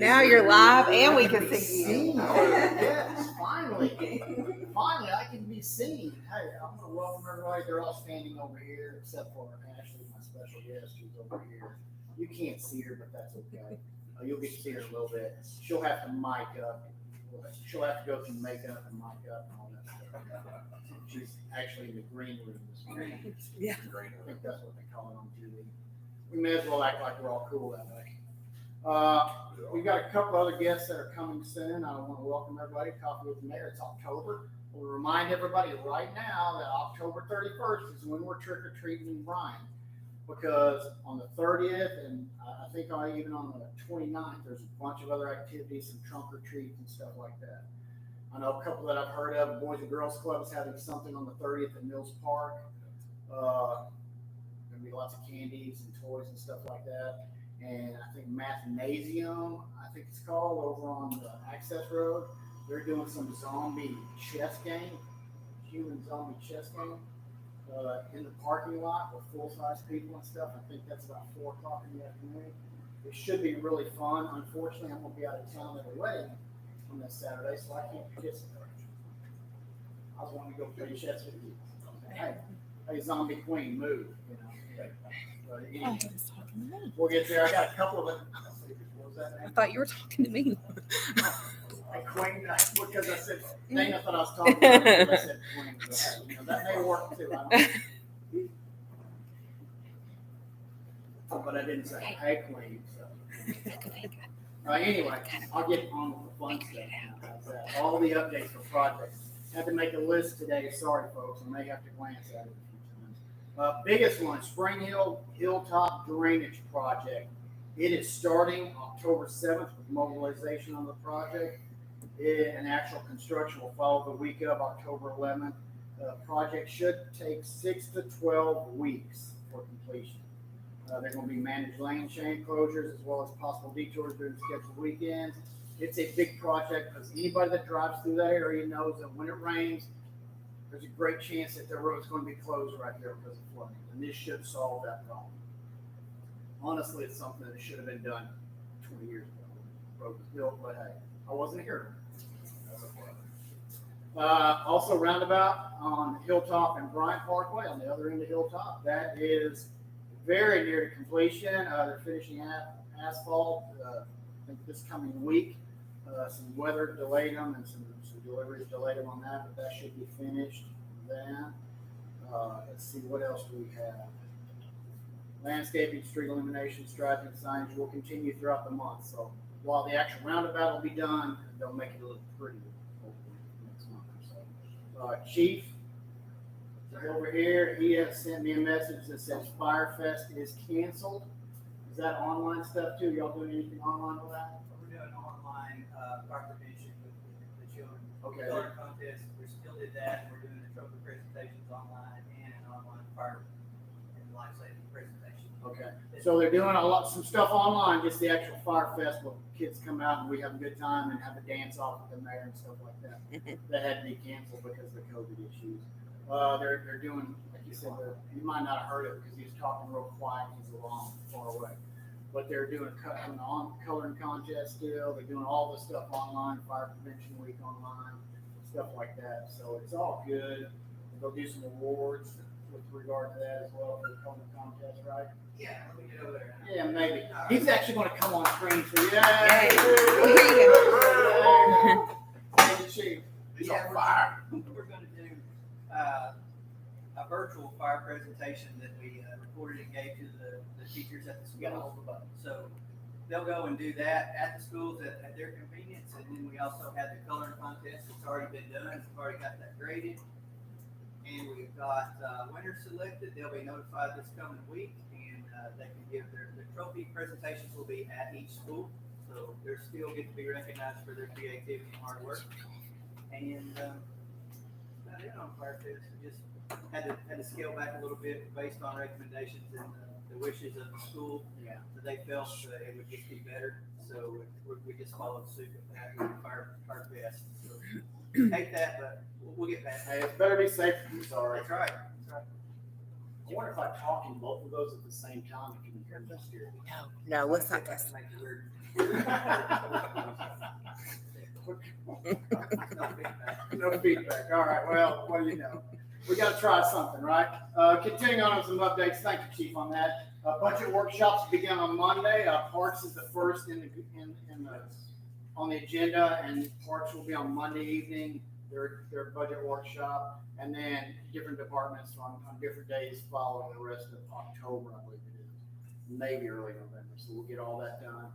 Now you're live and we can see you. Yes, finally, I can be seen. Hey, I'm going to welcome everybody. They're all standing over here, except for Ashley, my special guest, who's over here. You can't see her, but that's okay. You'll get to see her in a little bit. She'll have to mic up. She'll have to go through makeup and mic up and all that stuff. She's actually in the green room this morning. Yeah. I think that's what they call it on TV. We may as well act like we're all cool that way. We've got a couple other guests that are coming soon. I want to welcome everybody. Coffee with the Mayor. It's October. We'll remind everybody right now that October 31st is when we're trick-or-treating in Bryan. Because on the 30th and I think even on the 29th, there's a bunch of other activities, some trunk or treats and stuff like that. I know a couple that I've heard of. The Boys and Girls Club is having something on the 30th at Mills Park. There'll be lots of candies and toys and stuff like that. And I think Mathnasium, I think it's called, over on the Access Road. They're doing some zombie chess game, human zombie chess game, in the parking lot with full-size people and stuff. I think that's about 4 o'clock in the afternoon. It should be really fun. Unfortunately, I'm going to be out of town at a wedding on this Saturday, so I can't participate. I was wanting to go play chess with you. Hey, zombie queen, move, you know. But anyway, we'll get there. I got a couple of them. What was that name? I thought you were talking to me. Queen, because I said, dang, I thought I was talking about it. I said queen. But, you know, that may work too. I don't know. But I didn't say, hey, queen. So. Anyway, I'll get on with the fun stuff. All the updates for projects. Had to make a list today. Sorry, folks. I may have to glance at it. Biggest one, Spring Hill Hilltop Drainage Project. It is starting October 7th with mobilization on the project. And actual construction will follow the week of October 11th. The project should take 6 to 12 weeks for completion. They're going to be managed lane change closures as well as possible detours during scheduled weekends. It's a big project because anybody that drives through that area knows that when it rains, there's a great chance that the road's going to be closed right there because of flooding, and this should solve that problem. Honestly, it's something that should have been done 20 years ago when the road was built, but hey, I wasn't here. Also, roundabout on Hilltop and Bryant Parkway on the other end of Hilltop, that is very near to completion. They're finishing asphalt, I think this coming week. Some weather delayed them and some deliveries delayed them on that, but that should be finished then. Let's see, what else do we have? Landscaping, street illumination, striping, signage will continue throughout the month. So while the actual roundabout will be done, they'll make it look pretty hopefully next month or so. Chief over here, he has sent me a message that says Firefest is canceled. Is that online stuff too? Y'all doing anything online with that? We're doing online fire prevention with the children. Okay. Color contest, we still did that. We're doing the trophy presentations online and an online fire and life safety presentation. Okay. So they're doing some stuff online, just the actual Firefest where kids come out and we have a good time and have a dance off with the mayor and stuff like that. That had to be canceled because of the COVID issues. They're doing, like you said, you might not have heard it because he was talking real quiet. He's far away. But they're doing a coloring contest still. They're doing all this stuff online, Fire Prevention Week online, stuff like that. So it's all good. They'll do some awards with regard to that as well for the coloring contest, right? Yeah, we get over there. Yeah, maybe. He's actually going to come on screen too. Yay! Chief. He's on fire. We're going to do a virtual fire presentation that we recorded and gave to the teachers at the school. So they'll go and do that at the schools at their convenience, and then we also have the coloring contest that's already been done. We've already got that graded, and we've got winners selected. They'll be notified this coming week, and they can give their trophy presentations will be at each school, so they're still get to be recognized for their creativity and hard work. And on Firefest, we just had to scale back a little bit based on recommendations and the wishes of the school. Yeah. That they felt it would just be better, so we just followed suit with that with Firefest. So hate that, but we'll get back. Hey, it's better be safe than sorry. That's right. I wonder if I talk in both of those at the same time, if you can hear me. No, let's not test. Make it weird. No feedback. All right. Well, what do you know? We got to try something, right? Continuing on with some updates. Thank you, Chief, on that. Budget workshops begin on Monday. Parks is the first on the agenda, and Parks will be on Monday evening. Their budget workshop, and then different departments on different days following the rest of October, I believe it is, maybe early November. So we'll get all that done.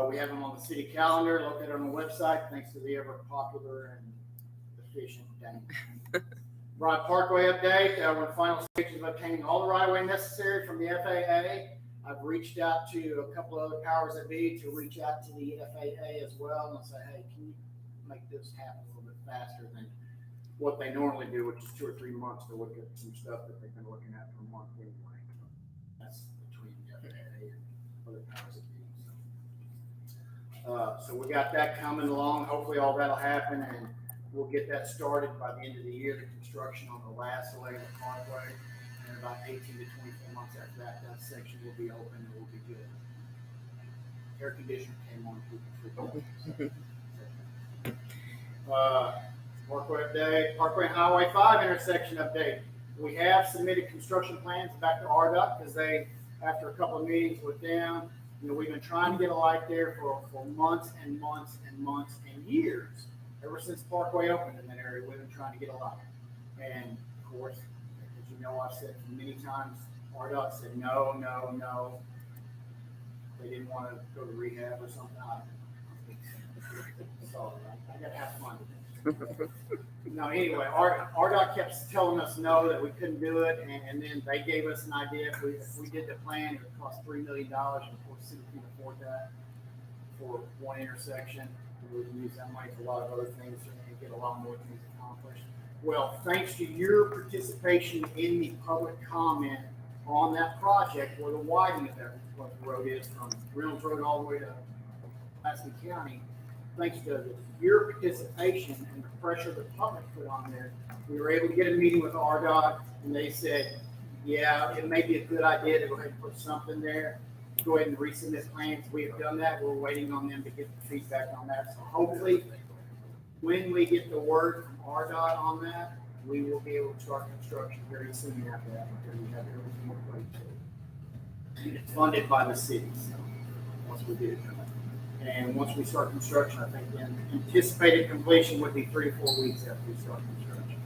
We have them on the city calendar, located on the website, thanks to the ever popular and efficient Danny. Broad Parkway update. We're in the final stages of obtaining all the right of way necessary from the FAA. I've reached out to a couple of other powers that be to reach out to the FAA as well and say, hey, can you make this happen a little bit faster than what they normally do, which is 2 or 3 months to look at some stuff that they've been looking at for a month anyway. That's between the FAA and other powers that be. So we got that coming along. Hopefully all that'll happen, and we'll get that started by the end of the year, the construction on the last leg of the parkway. And about 18 to 24 months after that, that section will be open and we'll be good. Air conditioner came on. Parkway update, Parkway and Highway 5 intersection update. We have submitted construction plans back to RDOT because they, after a couple of meetings with them, we've been trying to get a light there for months and months and months and years. Ever since Parkway opened in that area, we've been trying to get a light. And of course, as you know, I've said many times, RDOT said no, no, no. They didn't want to go to rehab or something. So I got to have fun with it. No, anyway, RDOT kept telling us no, that we couldn't do it, and then they gave us an idea. If we did the plan, it would cost $3 million, and of course, the city can afford that for one intersection. We can use that money for a lot of other things and get a lot more things accomplished. Well, thanks to your participation in the public comment on that project, where the widening of that road is from Reynolds Road all the way to Alaska County, thanks to your participation and the pressure the public put on there, we were able to get a meeting with RDOT, and they said, yeah, it may be a good idea to go ahead and put something there. Go ahead and resubmit plans. We have done that. We're waiting on them to get the feedback on that. So hopefully, when we get the word from RDOT on that, we will be able to start construction very soon after that, because we have everything in place. It's funded by the city, so once we get it done. And once we start construction, I think the anticipated completion would be 3 to 4 weeks after we start construction.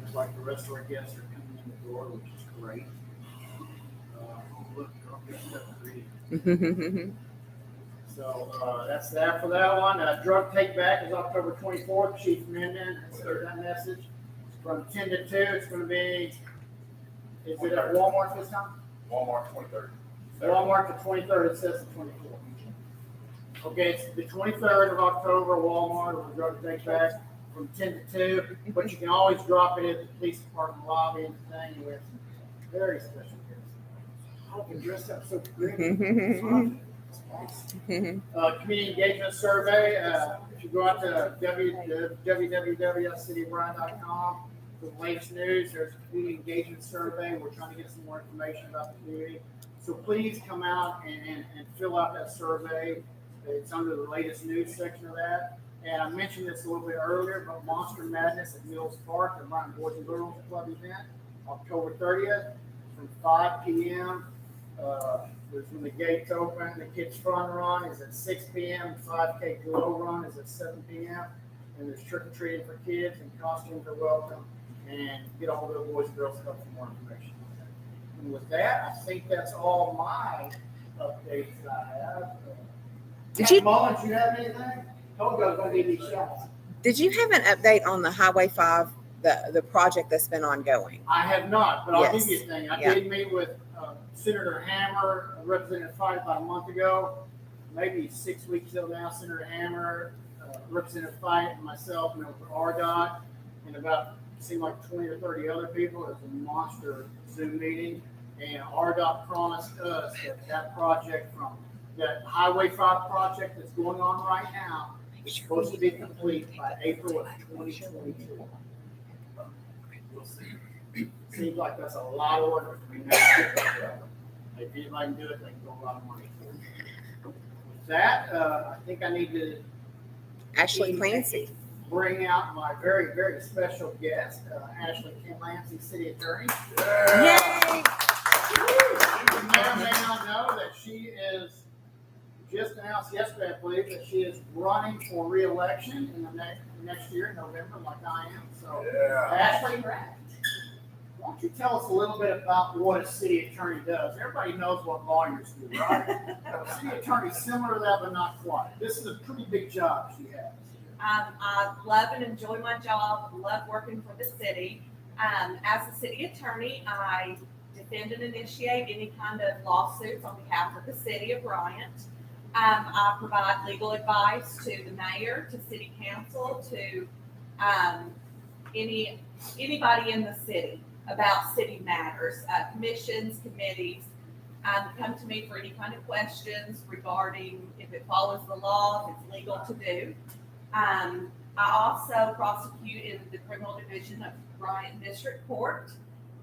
Looks like the rest of our guests are coming in the door, which is great. Look, so that's that for that one. Drug take back is October 24th. Chief Minden has heard that message. From 10 to 2, it's going to be, is it at Walmart this time? Walmart 23rd. Walmart the 23rd, it says the 24th. Okay, it's the 23rd of October, Walmart, with drug take back from 10 to 2, but you can always drop it at the police department lobby and thing. We have some very special guests. I can dress up so great. Community engagement survey. If you go out to www.cityofbryan.com for the latest news, there's a community engagement survey. We're trying to get some more information about the community. So please come out and fill out that survey. It's under the latest news section of that. And I mentioned this a little bit earlier, but Monster Madness at Mills Park, the Bryan Boys and Girls Club event, October 30th from 5 p.m. There's when the gates open. The kids' fun run is at 6 p.m. 5K glow run is at 7 p.m. And there's trick or treating for kids, and costumes are welcome. And get a hold of the Boys and Girls Club for more information. And with that, I think that's all my updates I have. Mullins, you have anything? Togo's gonna give you shots. Did you have an update on the Highway 5, the project that's been ongoing? I have not, but I'll Yes. give you a thing. I Yeah. did meet with Senator Hammer, Representative Fight about a month ago, maybe 6 weeks ago now. Senator Hammer, Representative Fight, and myself met with RDOT, and about seemed like 20 or 30 other people. It was a monster Zoom meeting, and RDOT promised us that project from that Highway 5 project that's going on right now is supposed to be complete by April of 2022. We'll see. Seems like that's a lot of work for me now. If anybody can do it, they can go a lot of money for it. With that, I think I need to. Ashley Clancy. bring out my very, very special guest, Ashley Kim Lansing, City Attorney. Yay! You may or may not know that she is just announced yesterday, I believe, that she is running for re-election in the next year, in November, like I am. So, Ashley, why don't you tell us a little bit about what a city attorney does? Everybody knows what lawyers do, right? A city attorney is similar to that, but not quite. This is a pretty big job she has. I love and enjoy my job, love working for the city. As a city attorney, I defend and initiate any kind of lawsuits on behalf of the city of Bryant. I provide legal advice to the mayor, to city council, to anybody in the city about city matters, commissions, committees. Come to me for any kind of questions regarding if it follows the law, if it's legal to do. I also prosecute in the criminal division of Bryant District Court.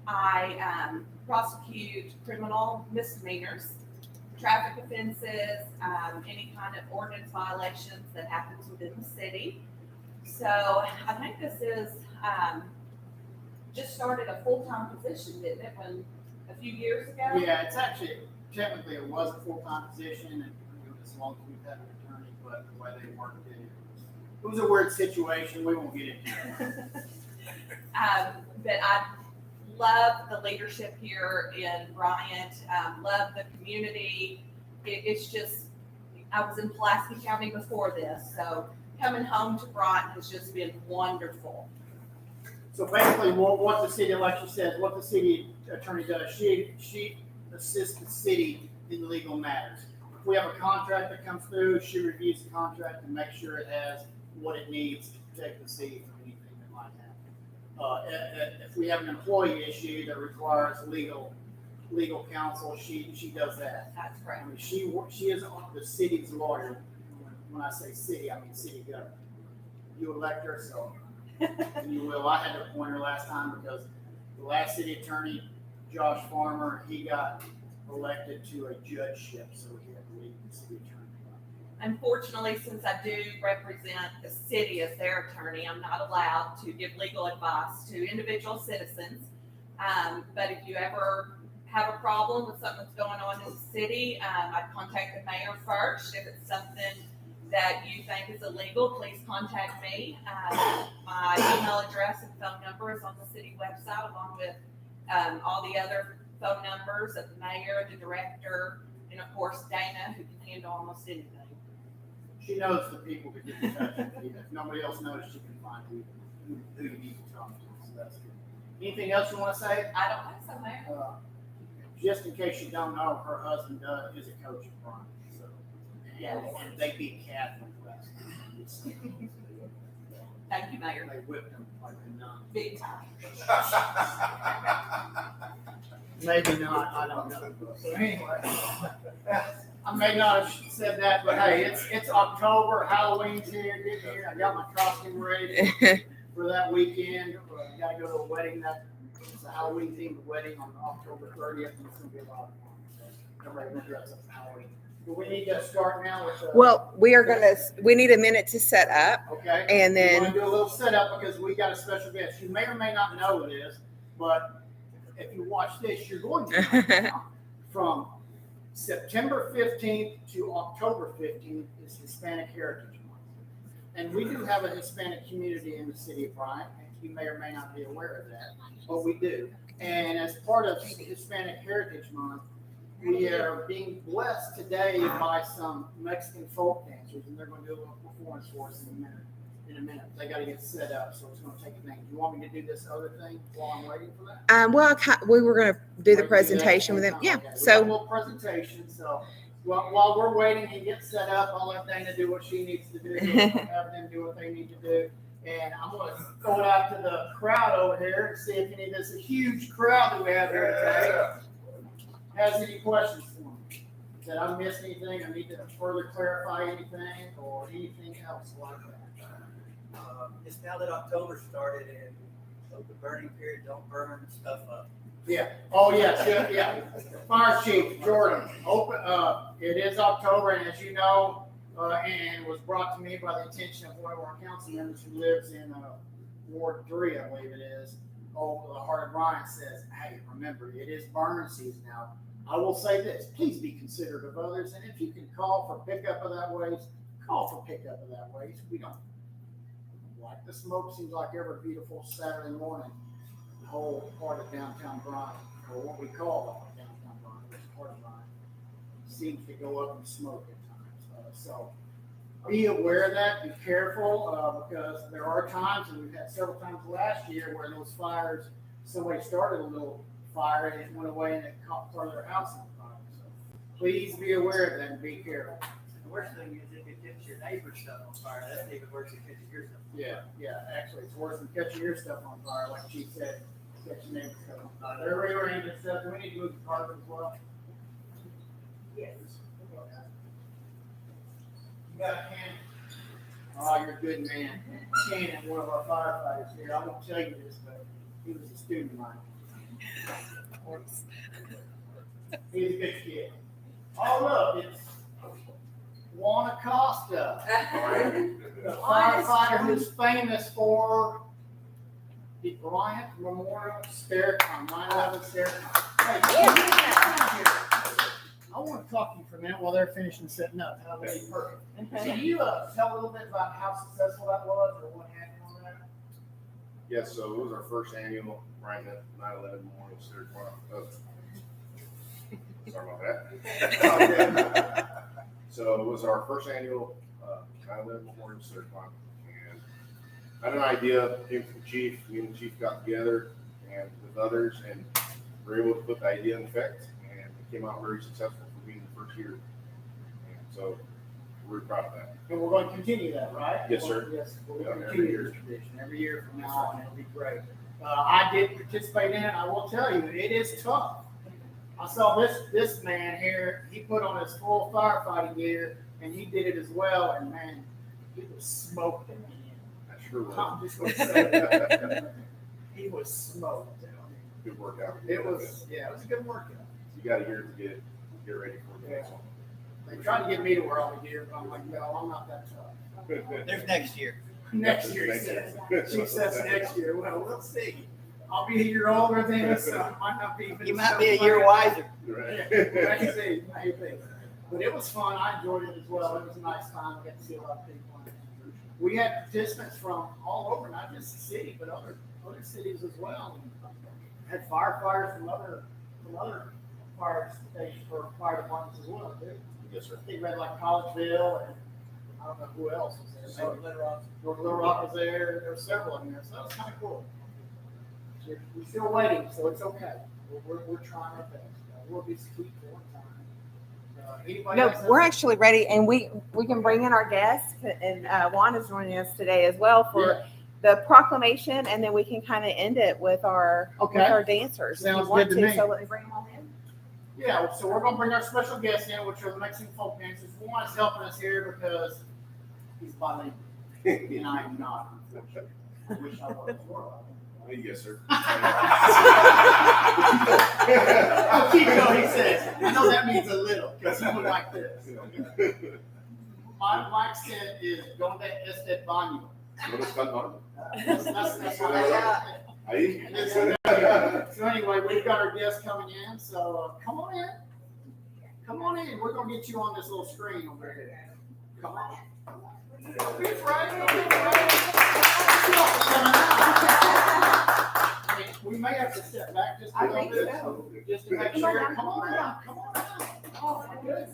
I prosecute criminal misdemeanors, traffic offenses, any kind of ordinance violations that happens within the city. So I think this is just started a full-time position, didn't it, a few years ago? Yeah, it's actually, technically it was a full-time position, and as long as we've had an attorney, but the way they worked it was a weird situation. We won't get into it. But I love the leadership here in Bryant, love the community. It's just, I was in Pulaski County before this, so coming home to Bryant has just been wonderful. So basically, what the city election says, what the city attorney does, she assists the city in legal matters. If we have a contract that comes through, she reviews the contract and makes sure it has what it needs to protect the city from anything that might happen. If we have an employee issue that requires legal counsel, she does that. That's correct. I mean, she is the city's lawyer. When I say city, I mean city government. You elect her, so you will. I had to appoint her last time because the last city attorney, Josh Farmer, he got elected to a judgeship, so he had to leave the city attorney. Unfortunately, since I do represent the city as their attorney, I'm not allowed to give legal advice to individual citizens. But if you ever have a problem with something that's going on in the city, I'd contact the mayor first. If it's something that you think is illegal, please contact me. My email address and phone number is on the city website, along with all the other phone numbers of the mayor, the director, and of course Dana, who can handle almost anything. She knows the people to get in touch with. If nobody else knows, she can find who you need to talk to. So that's good. Anything else you want to say? I don't think so, Mayor. Just in case you don't know, her husband is a coach at Bryant. So, and they beat Catholic last night. Thank you, Mayor. They whipped them like a nun. Big time. Maybe not, I don't know. So anyway, I may not have said that, but hey, it's October, Halloween's here, get here. I got my costume ready for that weekend. I gotta go to a wedding it's a Halloween themed wedding on October 30th, and it's gonna be a lot of fun. So everybody will dress up for Halloween. But we need to start now with Well, we need a minute to set up, okay. and We then want to do a little setup because we got a special guest. You may or may not know who it is, but if you watch this, you're going to know now. From September 15th to October 15th is Hispanic Heritage Month. And we do have a Hispanic community in the city of Bryant. You may or may not be aware of that, but we do. And as part of Hispanic Heritage Month, we are being blessed today by some Mexican folk dancers, and they're going to do a little performance for us in a minute. They got to get set up, so it's going to take a minute. Do you want me to do this other thing while I'm waiting for that? well, we were going to do the presentation with them. Yeah. Okay. We got a So little presentation. So while we're waiting and get set up, I'll let Dana do what she needs to do. Have them do what they need to do. And I'm going to throw it out to the crowd over here and see if any of this huge crowd that we have here today has any questions for me. Did I miss anything? I need to further clarify anything or anything else like that. It's now that October started and so the burning period, don't burn stuff up. Yeah. Oh, yes. Yeah. Fire Chief Jordan, it is October, and as you know, and was brought to me by the attention of one of our council members who lives in Ward 3, I believe it is. Oh, the Heart of Ryan says, hey, remember, it is burn season now. I will say this, please be considerate of others, and if you can call for pickup of that waste, call for pickup of that waste. We don't like the smoke. Seems like every beautiful Saturday morning, the whole part of downtown Bryan, or what we call downtown Bryan, which is part of Bryan, seems to go up in smoke at times. So be aware of that, be careful, because there are times, and we've had several times last year where those fires, somebody started a little fire and it went away and it caught part of their house on fire. So please be aware of that and be careful. The worst thing is if it gets your neighbor's stuff on fire, that's even worse than catching your stuff. Yeah, actually, it's worse than catching your stuff on fire, like Chief said, catching neighbor's stuff on fire. They're rearranging stuff. Do we need to move the carpet as well? Yes. You got a can? Oh, you're a good man. Shannon, one of our firefighters here, I won't tell you this, but he was a student of mine. He's a good kid. Oh, look, it's Juan Acosta, the firefighter who's famous for the Bryant Memorial Staircon, 9/11 Staircon. Hey, I want to talk to you for a minute while they're finishing setting up. How they perfect. Can you tell a little bit about how successful that was, or what happened on that? Yes, so it was our first annual Bryant 9/11 Memorial Staircon. Sorry about that. So it was our first annual 9/11 Memorial Staircon, and I had an idea, came from the chief. Me and the chief got together and with others, and we were able to put the idea in effect, and it came out very successful for being the first year. And so we're proud of that. And we're going to continue that, right? Yes, sir. Yes, we'll Yeah, every continue year. this tradition every year from now on. It'll be great. I did participate in it. I will tell you, it is tough. I saw this man here. He put on his full firefighting gear, and he did it as well. And man, he was smoked in the end. I sure was. I'm just going to say that. He was smoked. Good workout. It was a good workout. You got a year to get ready for the next one. They tried to get me to wear all the gear, but I'm like, no, I'm not that tough. There's next year. Next year, he says. She says next year. Well, we'll see. I'll be a year older than him, so I might not be. You might be a year wiser. Right. Maybe. But it was fun. I enjoyed it as well. It was a nice time. We got to see a lot of people. We had participants from all over, not just the city, but other cities as well. Had firefighters from other fire stations or fire departments as well, too. Yes, sir. I think read like Collegeville, and I don't know who else was there. Maybe Little Rock was there. There were several in there, so that was kind of cool. We're still waiting, so it's okay. We're trying our best. We'll be sweet for one time. Anybody No, else? we're actually ready, and we can bring in our guests, and Juan is joining us today as well for the proclamation, and then we can kind of end it with our dancers. If you Sounds want good to me. So let me bring them all in. Yeah, so we're gonna bring our special guests in, which are the Mexican folk dancers. Juan is helping us here because he's bilingual, and I'm not, unfortunately. I wish I was. Yes, sir. Oh, Chico, he says. I know that means a little, because he went like this. My accent is donde este baño. ¿Dónde está el baño? That's what I Ahí. So anyway, we've got our guests coming in, so come on in. Come on in. We're gonna get you on this little screen over here. Come on. We may have to step back just a little bit, just to make sure. Come on out. Come on out. Oh my goodness.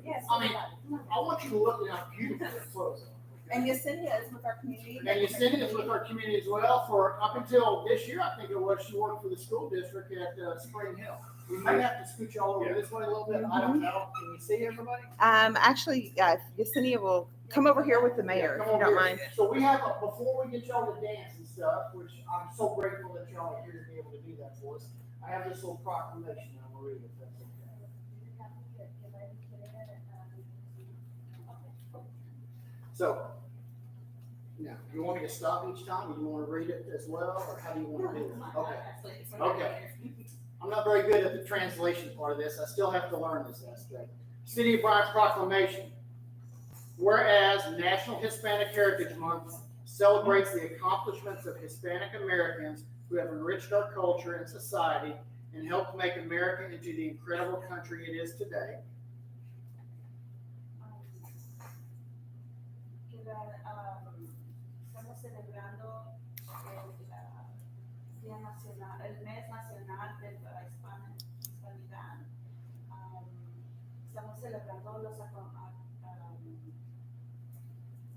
Yes. I mean, I want you to look at how beautiful this clothes are. And Yesenia is with our community. And Yesenia is with our community as well. For up until this year, I think it was, she worked for the school district at Spring Hill. We may have to scoot y'all over this way a little bit. I don't know. Can you see everybody? Actually, Yesenia will come over here with the mayor, Yeah, if you don't mind. So we have, before we get y'all to dance and stuff, which I'm so grateful that y'all are here to be able to do that for us, I have this little proclamation I'm gonna read if that's okay. So, now, you want me to stop each time, or you want to read it as well, or how do you want to do it? Okay. Okay. I'm not very good at the translation part of this. I still have to learn this aspect. City of Bryan proclamation. Whereas National Hispanic Heritage Month celebrates the accomplishments of Hispanic Americans who have enriched our culture and society and helped make America into the incredible country it is today. Estamos celebrando el Día Nacional, el Mes Nacional de la Hispanidad. Estamos celebrando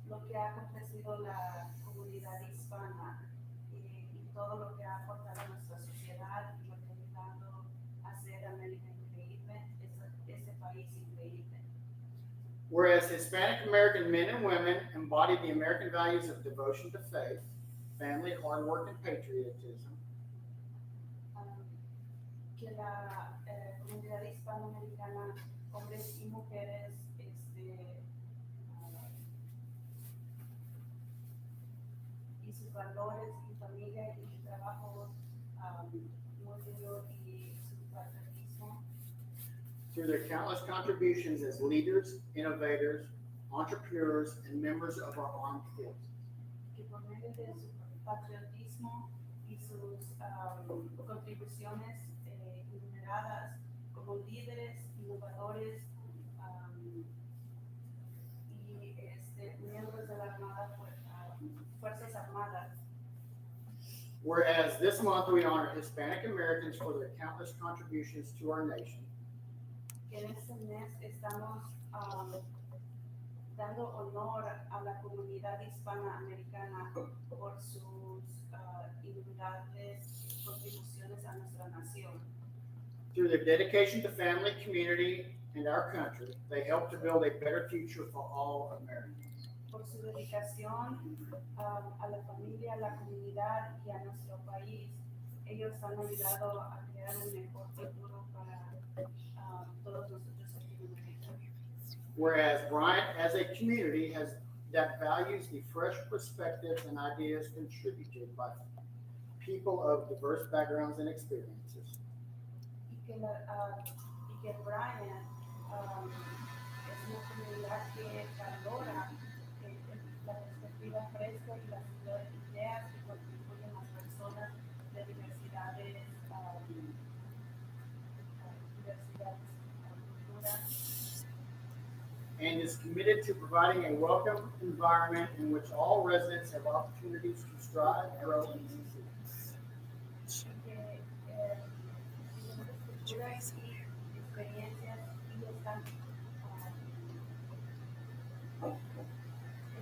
lo que ha acontecido la comunidad hispana y todo lo que ha aportado a nuestra sociedad y lo que ha ayudado a hacer América increíble, ese país increíble. Whereas Hispanic American men and women embody the American values of devotion to faith, family, hard work, and patriotism. Que la comunidad hispanoamericana, hombres y mujeres, y sus valores y familia y trabajo muy duro y su patriotismo. Through their countless contributions as leaders, innovators, entrepreneurs, and members of our armed forces. Que por medio de su patriotismo y sus contribuciones enumeradas como líderes, innovadores y miembros de la Armada, Fuerzas Armadas. Whereas this month we honor Hispanic Americans for their countless contributions to our nation. Que en este mes estamos dando honor a la comunidad hispanoamericana por sus innumerables contribuciones a nuestra nación. Through their dedication to family, community, and our country, they help to build a better future for all Americans. Por su dedicación a la familia, a la comunidad y a nuestro país, ellos han ayudado a crear un mejor futuro para todos nosotros aquí en América. Whereas Bryant, as a community, that values the fresh perspectives and ideas contributed by people of diverse backgrounds and experiences. Y que Bryant es una comunidad que valora la perspectiva fresca y las ideas que contribuyen a las personas de diversidades, culturas. And is committed to providing a welcome environment in which all residents have opportunities to strive, grow, and succeed. Culturas y experiencias y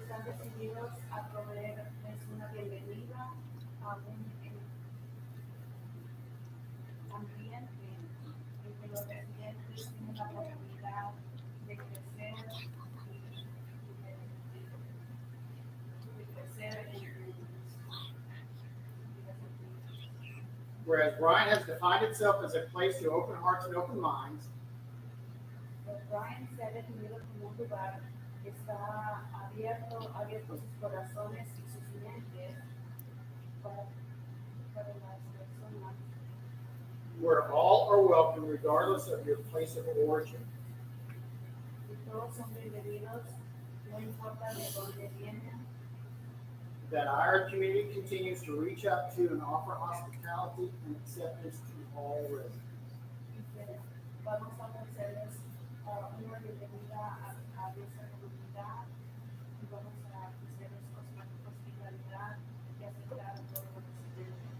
están decididos a proveerles una bienvenida a un ambiente en que los residentes tienen la oportunidad de crecer Whereas Bryant has defined itself as a place to open hearts and open minds, Bryant se ha definido como un lugar que está abierto sus corazones y sus mentes para las personas. where all are welcome regardless of your place of origin. Y todos son bienvenidos, no importa de dónde vienen. That our community continues to reach out to and offer hospitality and acceptance to all residents. Y que vamos a ofrecerles una bienvenida a nuestra comunidad y vamos a ofrecerles hospitalidad y aceptar a todos los residentes.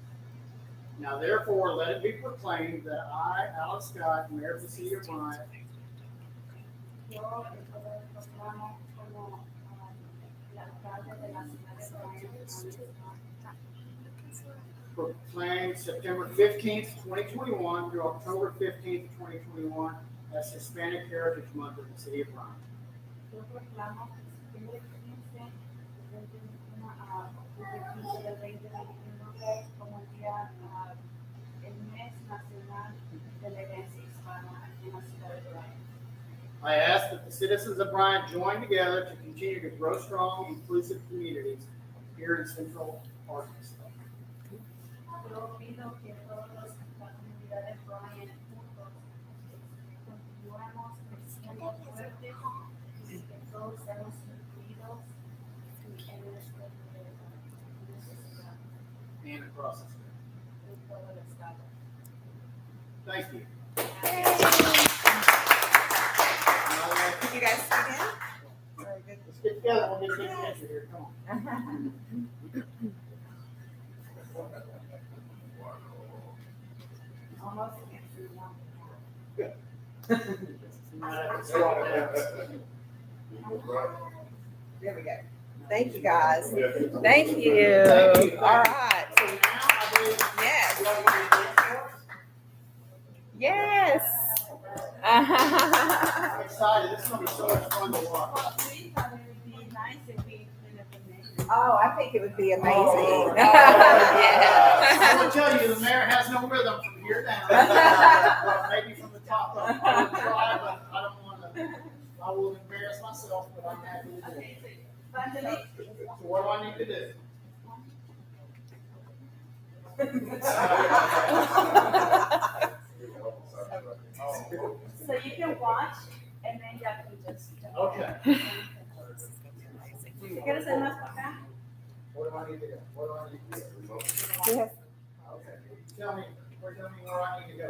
Now, therefore, let it be proclaimed that I, Alex Scott, Mayor of the City of Bryant, Yo proclamo como el alcalde de la ciudad de Bryant, proclaim September 15th, 2021 through October 15th, 2021 as Hispanic Heritage Month in the City of Bryant. yo proclamo que septiembre 15 del 2021 a octubre 15 del 2021 como el día, el mes nacional de la herencia hispana en la ciudad de Bryant. I ask that the citizens of Bryant join together to continue to grow strong, inclusive communities here in Central Arkansas. Yo pido que todos la comunidad de Bryant juntos continuemos creciendo fuertes y que todos seamos and across the state. Thank you. Did you guys see that? Very good. Let's get together, we'll get a big picture here, come on. Almost against the one. There we go. Thank you, guys. Yeah. Thank you. Thank you. All right. So now, I believe, Yes. you all want to dance for us? Yes. I'm excited, this is gonna be so much fun to watch. Well, we thought it would be nice if we did it for next. Oh, I think it would be amazing. Oh. I Yes. will tell you, the mayor has no rhythm from here down. Well, maybe from the top up. I will try, but I don't wanna, I will embarrass myself, but I'm happy to do it. So what do I need to do? So you can watch and then you have to just. Okay. ¿Quieres ser más para acá? What do I need to do? What do I need to do? Yes. Okay. Tell me where I need to go.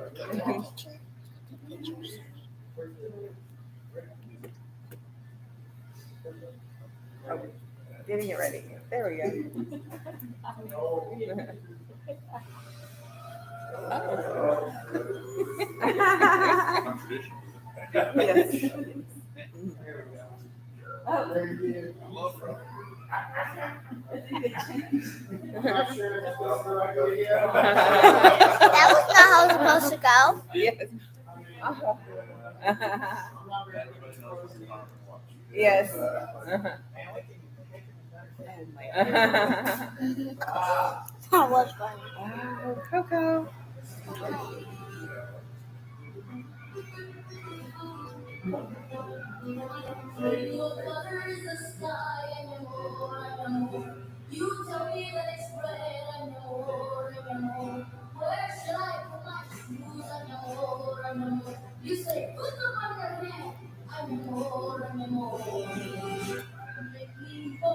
Getting it ready. There we go. Yes. Very good. I'm not sure that's the right idea. That was not how it was supposed to go. Yes. I'm not ready to close it. Yes. That was funny. Oh, Coco. You tell me that it's red and more. Where should I put my shoes and more? You say, put them on your head and more. Make me go,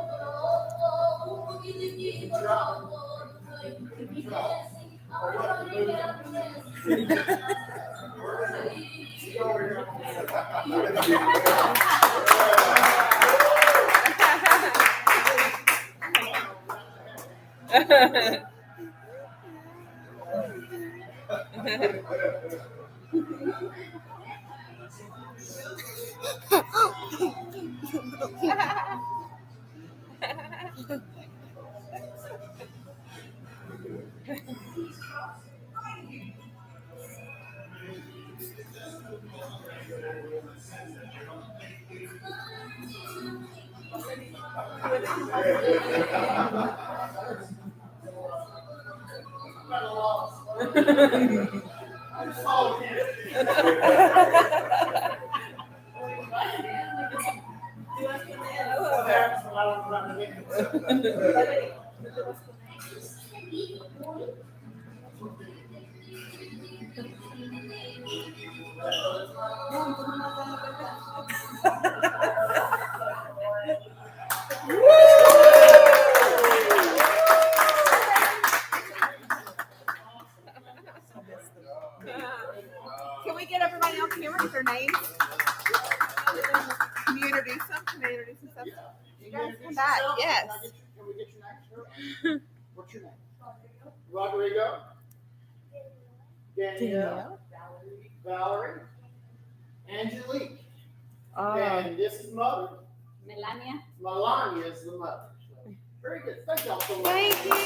Can we get everybody on camera with their names? Can you introduce them? Can they introduce themselves? You guys introduce come back, yourself? yes. Can we get your name? What's your name? Rodrigo. Danielle. Valerie. Angelique. And this is mother. Melania. Melania is the mother. So, very good. Thank y'all so much. Thank you. And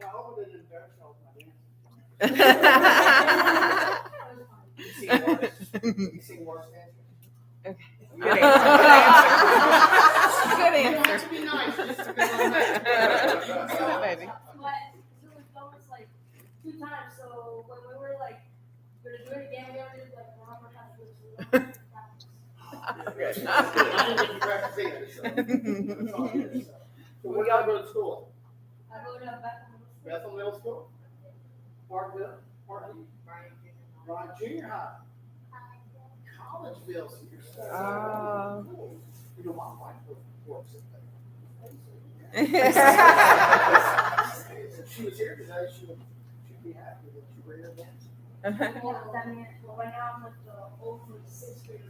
I hope I didn't embarrass y'all with my dance. You sing worse dance? Good answer. Good You don't answer. have to be nice, just to be honest. Good baby. But so we've done this like 2 times, so when we were like, we're gonna do it again, we already like, remember how to do it. So we don't practice. I didn't get you practice either, so. It's all good, so. So where y'all go to school? I go to Bethel. Bethel Middle School? Parkville? Parkview? Bryant Junior High? Collegeville, so you're still. Oh. You know, my wife works at that. If she was here today, she'd be happy that you were here dancing. También lo bailamos over 6 years.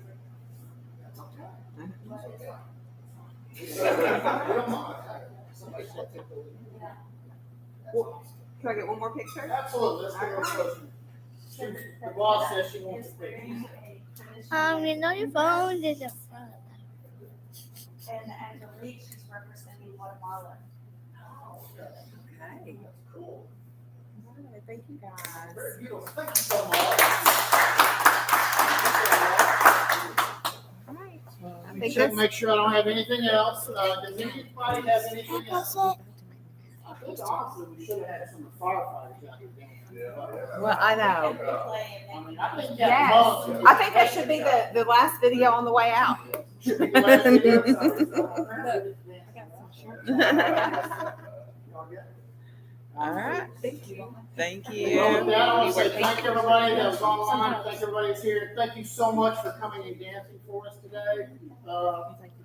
That's okay. But it's fine. We don't mind. Somebody said they believe in you. That's awesome. Can I get one more picture? Absolutely, let's get real close. The boss says she wants a picture. You know your phone is in front. And as a lead, she's representing Guatemala. Okay. Cool. Thank you guys. Very beautiful. Thank you so much. All right. Let me check, make sure I don't have anything else. Does anybody have anything else? I think honestly, we should have had some of the firefighters out here dancing. Well, I know. I mean, I think Yes. that I think that should be the last video on the way out. should be the last video. All right. Thank you. Thank Well, with that, I want to say thank everybody that was online. Thank everybody that's here. Thank you so much for coming and dancing for us today.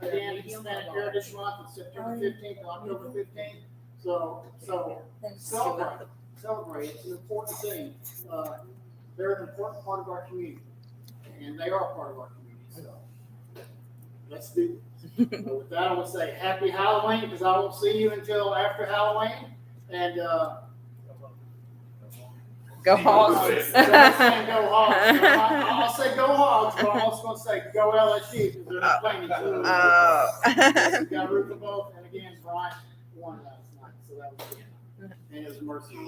Again, Hispanic Heritage Month is September 15th to October 15th. So celebrate. It's an important thing. They're an important part of our community, and they are part of our community. So let's do this. But with that, I want to say Happy Halloween, because I won't see you until after Halloween. And Go Hogs. somebody's saying go Hogs. I'll say go Hogs, but I'm also going to say go LSU because they're not playing each other. You got to root for both. And again, Brian won last night, so that was good. And it was mercy. So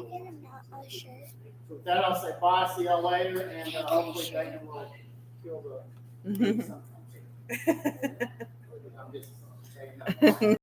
with that, I'll say bye. See y'all later, and hopefully Dana will kill the. I'm just saying that.